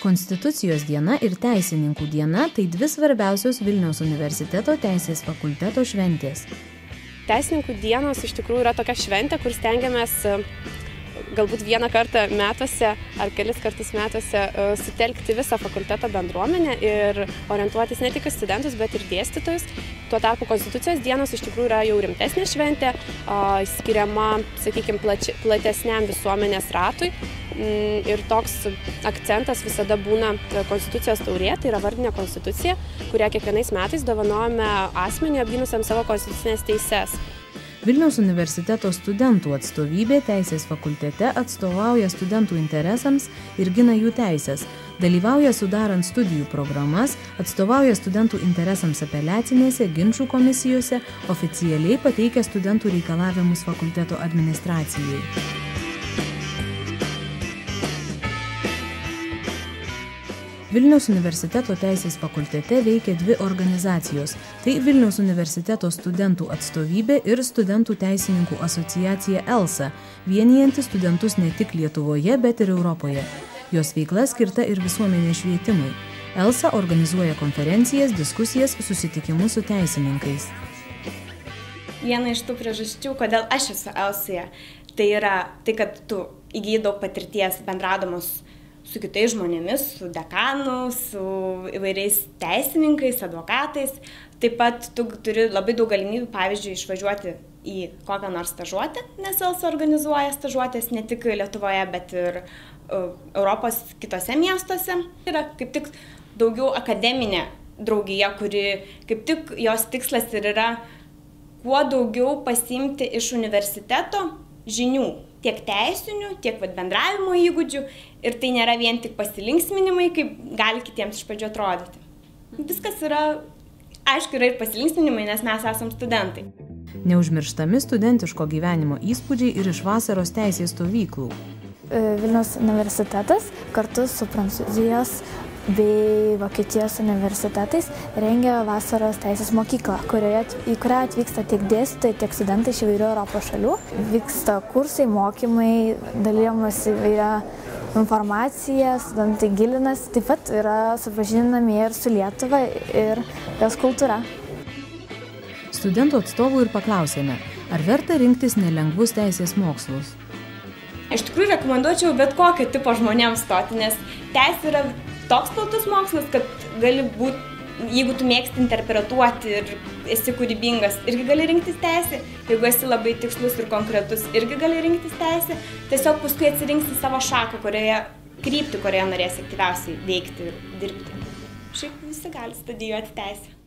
Konstitucijos diena ir Teisininkų diena – tai dvi svarbiausios Vilniaus universiteto Teisės fakulteto šventės. Teisininkų dienos iš tikrųjų yra tokia šventė, kur stengiamės galbūt vieną kartą metuose ar kelis kartus metuose sutelkti visą fakulteto bendruomenę ir orientuotis ne tik į studentus, bet ir dėstytojus. Tuo tarpu Konstitucijos dienos iš tikrųjų yra jau rimtesnė šventė, skiriama, sakykime, platesniam visuomenės ratui. Ir toks akcentas visada būna Konstitucijos taurė, tai yra vardinė konstitucija, kurią kiekvienais metais dovanojame asmeniui apgynusiam savo konstitucinės teises. Vilniaus universiteto studentų atstovybė Teisės fakultete atstovauja studentų interesams ir gina jų teises, dalyvauja sudarant studijų programas, atstovauja studentų interesams apeliacinėse, ginčų komisijose, oficialiai pateikia studentų reikalavimus fakulteto administracijai. Vilniaus universiteto Teisės fakultete veikia dvi organizacijos – tai Vilniaus universiteto studentų atstovybė ir studentų teisininkų asociacija ELSA, vienijanti studentus ne tik Lietuvoje, bet ir Europoje. Jos veikla skirta ir visuomenės švietimui. ELSA organizuoja konferencijas, diskusijas, susitikimus su teisininkais. Viena iš tų priežasčių, kodėl aš esu ELSA, tai yra tai, kad tu įgyji daug patirties bendradamas su kitais žmonėmis, su dekanu, su įvairiais teisininkais, advokatais. Taip pat tu turi labai daug galimybių, pavyzdžiui, išvažiuoti į kokią nors stažuotę, nes ELSA organizuoja stažuotės ne tik Lietuvoje, bet ir Europos kitose miestuose. Yra kaip tik daugiau akademinė draugija, kuri kaip tik jos tikslas ir yra kuo daugiau pasiimti iš universiteto žinių. Tiek teisinių, tiek bendravimo įgūdžių. Ir tai nėra vien tik pasilinksminimai, kaip gali kitiems iš pradžių atrodyti. Viskas yra, aišku, yra ir pasilinksminimai, nes mes esam studentai. Neužmirštami studentiško gyvenimo įspūdžiai ir iš vasaros teisės stovyklų. Vilniaus universitetas kartu su Prancūzijos bei Vokietijos universitetais rengia vasaros teisės mokyklą, į kurią atvyksta tiek dėstytojai, tiek studentai iš įvairių Europos šalių. Vyksta kursai, mokymai, dalyjamas įvairia informacija, studentai gilinasi, taip pat yra supažindinami ir su Lietuva ir jos kultūra. Studentų atstovų ir paklausėme, ar verta rinktis nelengvus teisės mokslus. Iš tikrųjų rekomenduočiau bet kokio tipo žmonėms stoti, nes teisė yra toks platus mokslas, kad gali būti, jeigu tu mėgsti interpretuoti ir esi kūrybingas, irgi gali rinktis teisę. Jeigu esi labai tikslus ir konkretus, irgi gali rinktis teisę. Tiesiog paskui atsirinksi savo šaką, kryptį, kurioje norėsi aktyviausiai veikti ir dirbti. Šiaip visi gali studijuoti teisę.